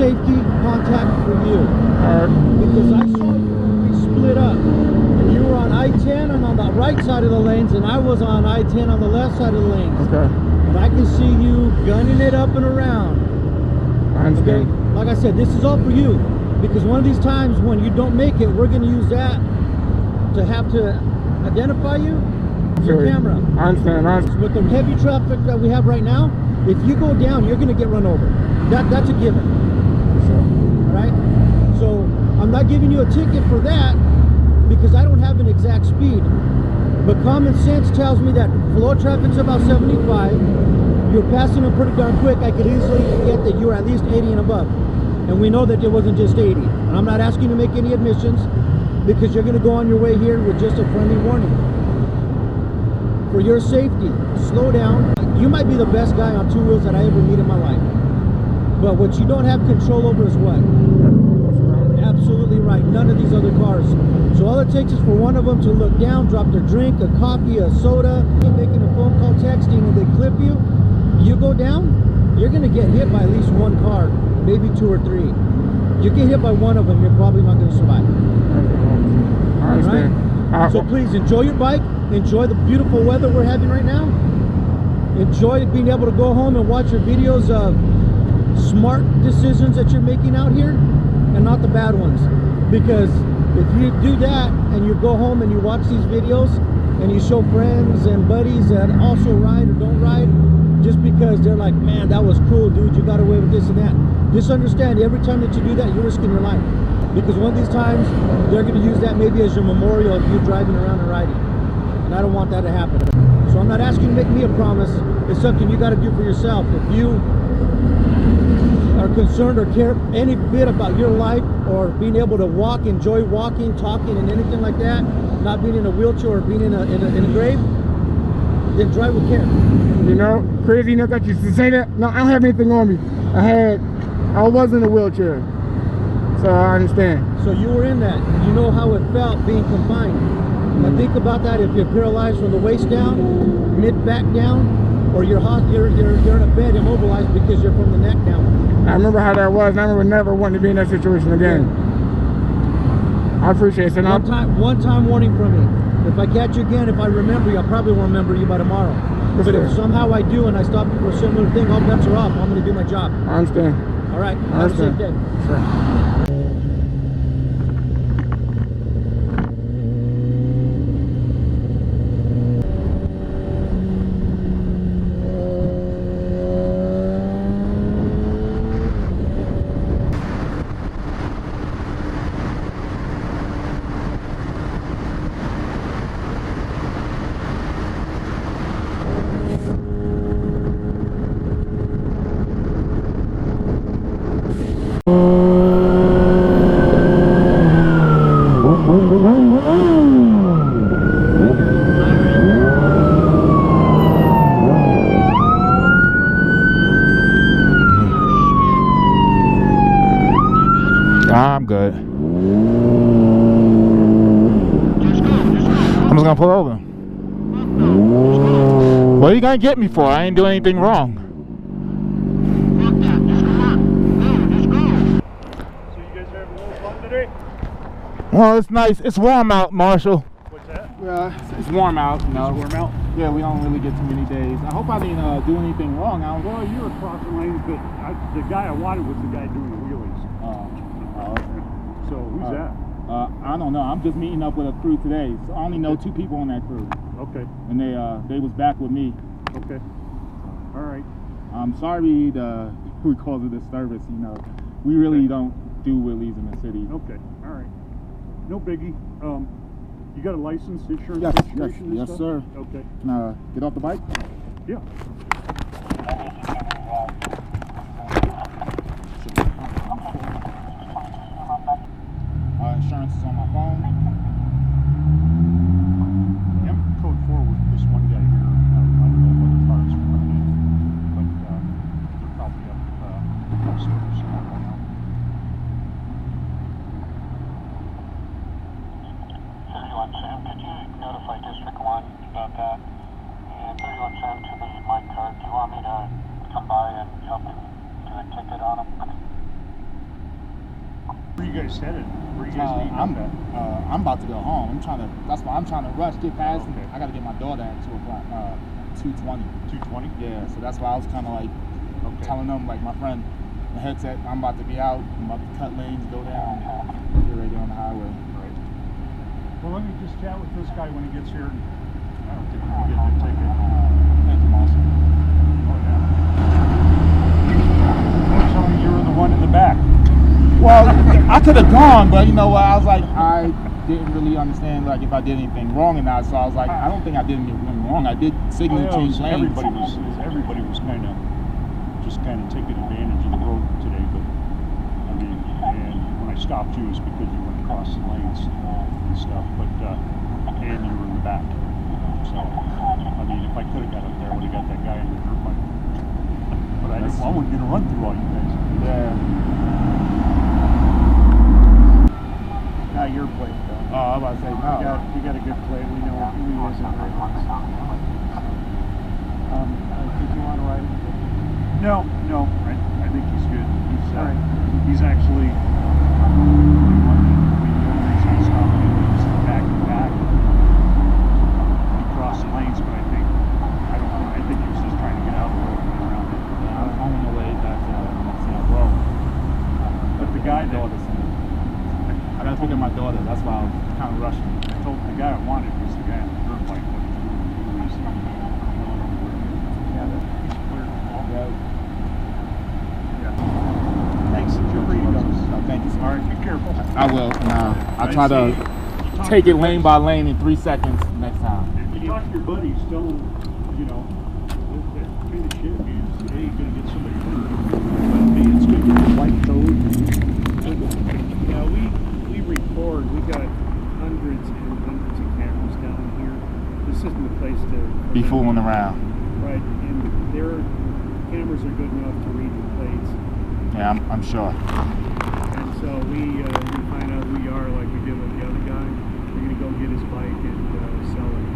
safety contact for you. Because I saw you be split up. And you were on I-10 and on the right side of the lanes, and I was on I-10 on the left side of the lanes. Okay. And I can see you gunning it up and around. I understand. Okay? Like I said, this is all for you. Because one of these times when you don't make it, we're going to use that to have to identify you. Your camera. I understand. With the heavy traffic that we have right now, if you go down, you're going to get run over. That's a given. Sure. All right? So I'm not giving you a ticket for that because I don't have an exact speed. But common sense tells me that flow traffic's about 75. You're passing them pretty darn quick. I could easily get that you're at least 80 and above. And we know that it wasn't just 80. And I'm not asking you to make any admissions because you're going to go on your way here with just a friendly warning. For your safety, slow down. You might be the best guy on two wheels that I ever meet in my life. But what you don't have control over is what? Absolutely right. None of these other cars. So all it takes is for one of them to look down, drop their drink, a coffee, a soda, making a phone call, texting, and they clip you. You go down, you're going to get hit by at least one car, maybe two or three. You get hit by one of them, you're probably not going to survive. I understand. Right? So please enjoy your bike. Enjoy the beautiful weather we're having right now. Enjoy being able to go home and watch your videos of smart decisions that you're making out here and not the bad ones. Because if you do that and you go home and you watch these videos and you show friends and buddies that also ride or don't ride just because they're like, man, that was cool, dude, you got away with this and that. Just understand, every time that you do that, you're risking your life. Because one of these times, they're going to use that maybe as your memorial of you driving around and riding. And I don't want that to happen. So I'm not asking you to make me a promise. It's something you got to do for yourself. If you are concerned or care any bit about your life or being able to walk, enjoy walking, talking, and anything like that, not being in a wheelchair or being in a grave, then drive with care. You know, crazy enough that you say that. No, I don't have anything on me. I was in a wheelchair. So I understand. So you were in that. You know how it felt being confined. Now think about that. If you're paralyzed from the waist down, mid back down, or you're in a bed immobilized because you're from the neck down. I remember how that was, and I remember never wanting to be in that situation again. Yeah. I appreciate it. So one time warning from me. If I catch you again, if I remember you, I probably won't remember you by tomorrow. But if somehow I do and I stop you for a similar thing, all bets are off. I'm going to do my job. I understand. All right. Have a safe day. Sure. I'm good. I'm just gonna pull over. What are you gonna get me for? I ain't doing anything wrong. So you guys are having a little fun today? Well, it's nice. It's warm out, Marshall. What's that? Yeah, it's warm out. You know. It's warm out? Yeah, we don't really get too many days. I hope I didn't do anything wrong. Well, you were crossing lanes, but the guy I wanted was the guy doing the wheelies. Okay. So who's that? I don't know. I'm just meeting up with a crew today. So I only know 2 people on that crew. Okay. And they was back with me. Okay. All right. I'm sorry we caused this service. You know, we really don't do wheelies in the city. Okay. All right. No biggie. You got a license, insurance, Yes, registration, and yes, stuff? sir. Okay. Can I get off the bike? Yeah. Insurance is on my phone. Yeah, code 4 with this one guy here. I don't know if other cars are coming in, but they're probably up upstairs somewhere now. 31 Sam, could you notify District 1 about that? And 31 Sam to the mic card, do you want me to come by and help him do a ticket on him? Where you guys headed? Where you guys meeting up at? I'm about to go home. That's why I'm trying to rush, get past. Oh, okay. I got to get my daughter at 2 o'clock, 2:20. 2:20? Yeah, so that's why I was kind of like telling them, like my friend, the headset, I'm about to be out. I'm about to cut lanes, go down, get ready on the highway. Right. Well, let me just chat with this guy when he gets here. I don't think we'll get him to take it. Thank you, Marshal. Oh, yeah. Don't tell me you were the one in the back. Well, I could have gone, but you know what? I was like, I didn't really understand like if I did anything wrong or not. So I was like, I don't think I did anything wrong. I did signal change lanes. Everybody was kind of taking advantage of the road today. But I mean, and when I stopped you, it's because you went across the lanes and stuff. But and you were in the back. So I mean, if I could have got up there, I would have got that guy in the dirt bike. But I wasn't gonna run through all you guys. Yeah. Not your plate, though. Oh, I was about to say no. You got a good plate. We know who he is and where he is. Did you want to ride him? No. I think he's good. He's actually the only reason he stopped me was back to back. He crossed the lanes, but I think he was just trying to get out of the road and get around it. Yeah, I'm on the way back to road. But the guy that I gotta pick up my daughter. That's why I was kind of rushing. I told the guy I wanted was the guy on the dirt bike. Yeah, he's clear. Yeah. Thanks. You're free to go. Thank you, sir. All right, be careful. I will. I'll try to take it lane by lane in 3 seconds next time. If you talk to your buddies, tell them, that kind of shit means, hey, you're going to get somebody hurt. But hey, it's good to get your bike towed. Yeah, we record. We got hundreds and hundreds of cameras down here. This isn't the place to Be fooling around. Right, and their cameras are good enough to read the plates. Yeah, I'm sure. And so we find out who we are, like we did with the other guy. We're gonna go get his bike and sell it.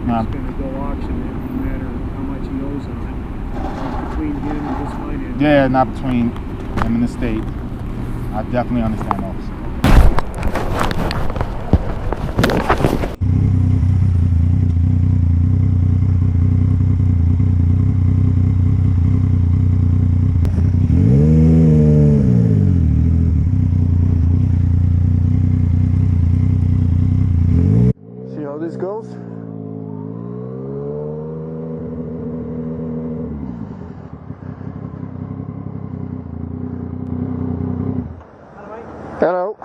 He's gonna go auction it, no matter how much he owes on it. Between him and his finance. Yeah, not between him and the state. I definitely understand, officer. See how this goes? Hello.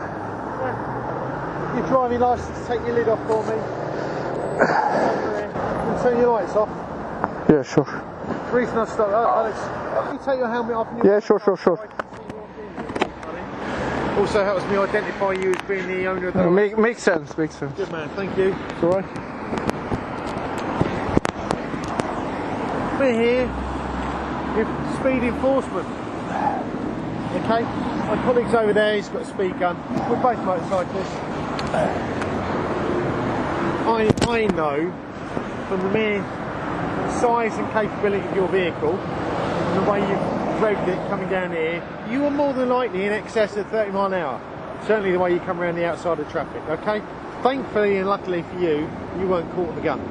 Your driving license, take your lid off for me. And turn your lights off. Yeah, sure. The reason I stopped, Alex, can you take your helmet off? And Yeah, sure. Also helps me identify you as being the owner of the... Makes sense. Good man, thank you. It's alright. We're here with speed enforcement. Okay? My colleague's over there, he's got a speed gun. We're both motorcyclists. I know from the mere size and capability of your vehicle and the way you've revved it coming down here, you are more than likely in excess of 30 mile an hour. Certainly the way you come around the outside of traffic, okay? Thankfully and luckily for you, you weren't caught with a gun,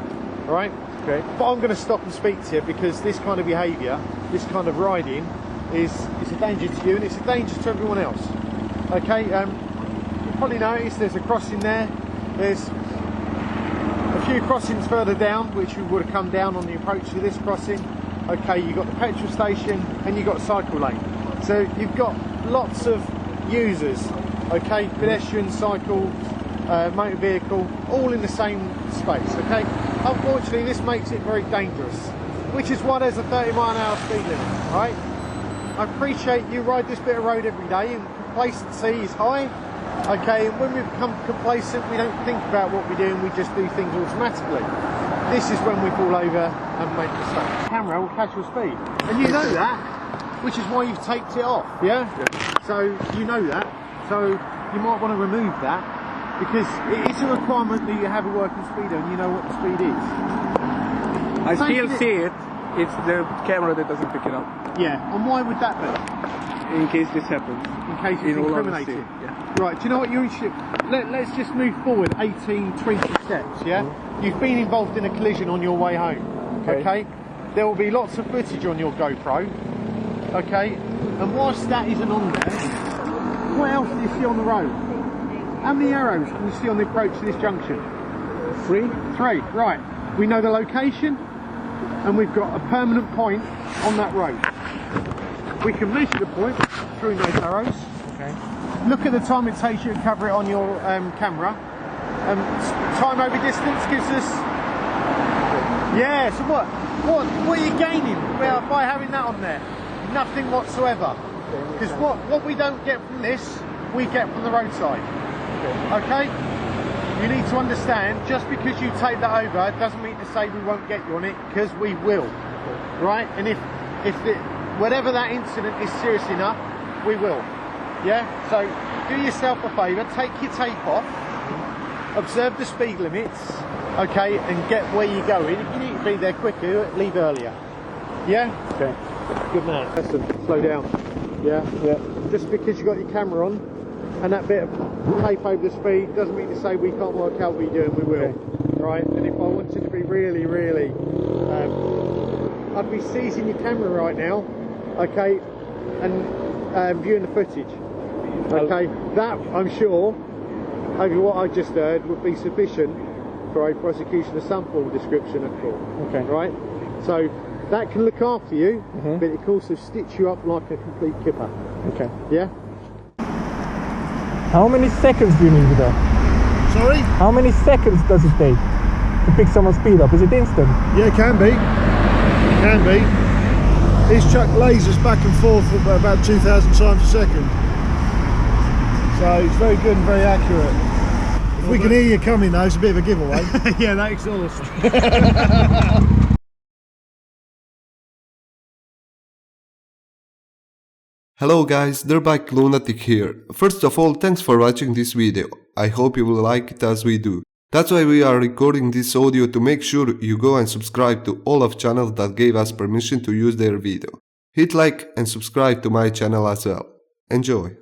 alright? Okay. But I'm going to stop and speak to you because this kind of behaviour, this kind of riding, is a danger to you and it's a danger to everyone else. Okay, you'll probably notice there's a crossing there. There's a few crossings further down which we would have come down on the approach to this crossing. Okay, you've got the petrol station and you've got a cycle lane. So you've got lots of users, okay, pedestrian, cycle, motor vehicle, all in the same space, okay? Unfortunately, this makes it very dangerous, which is why there's a 30 mile an hour speed limit, right? I appreciate you ride this bit of road every day and complacency is high, okay, and when we become complacent we don't think about what we're doing, we just do things automatically. This is when we fall over and make mistakes. The camera will catch your speed, and you know that, which is why you've taped it off, yeah? So you know that, so you might want to remove that because it's a requirement that you have a working speedo and you know what the speed is. I still see it. It's the camera that doesn't pick it up. Yeah, and why would that be? in case this happens. In case it's incriminating. Yeah. Right, do you know what you should... Let's just move forward 18, 20 steps, yeah? You've been involved in a collision on your way home, okay? There will be lots of footage on your GoPro, okay? And whilst that isn't on there, what else do you see on the road? How many arrows can you see on the approach to this junction? 3, right. We know the location, and we've got a permanent point on that road. We can measure the point through those arrows. Okay. Look at the time it takes you to cover it on your camera. Time over distance gives us... Yeah, so what are you gaining by having that on there? Nothing whatsoever. Because what we don't get from this, we get from the roadside. Okay? You need to understand, just because you take that over doesn't mean to say we won't get you on it, because we will. Right? And if whatever that incident is serious enough, we will. Yeah? So do yourself a favour, take your tape off, observe the speed limits, okay, and get where you're going. If you need to be there quicker, leave earlier. Yeah? Okay. Good man. Listen, slow down. Yeah? Yeah. Just because you've got your camera on and that bit of tape over the speed doesn't mean to say we can't work out what you're doing, we will. Okay. Right? And if I wanted to be really, I'd be seizing your camera right now, okay, and viewing the footage. Okay, that I'm sure, over what I just heard, would be sufficient for a prosecution of sample description of court. Okay. Right? So that can look after you, but it can also stitch you up like a complete kipper. Okay. Yeah? How many seconds do you need though? Sorry? How many seconds does it take to pick someone's speed up? Is it instant? Yeah, it can be. It can be. This chuck lasers back and forth about 2,000 times a second. So it's very good and very accurate. If we can hear you coming though, it's a bit of a giveaway. Yeah, that exhausts. Hello guys, DirtBike Lunatic here. First of all, thanks for watching this video. I hope you will like it as we do. That's why we are recording this audio, to make sure you go and subscribe to all of channels that gave us permission to use their video. Hit like and subscribe to my channel as well. Enjoy!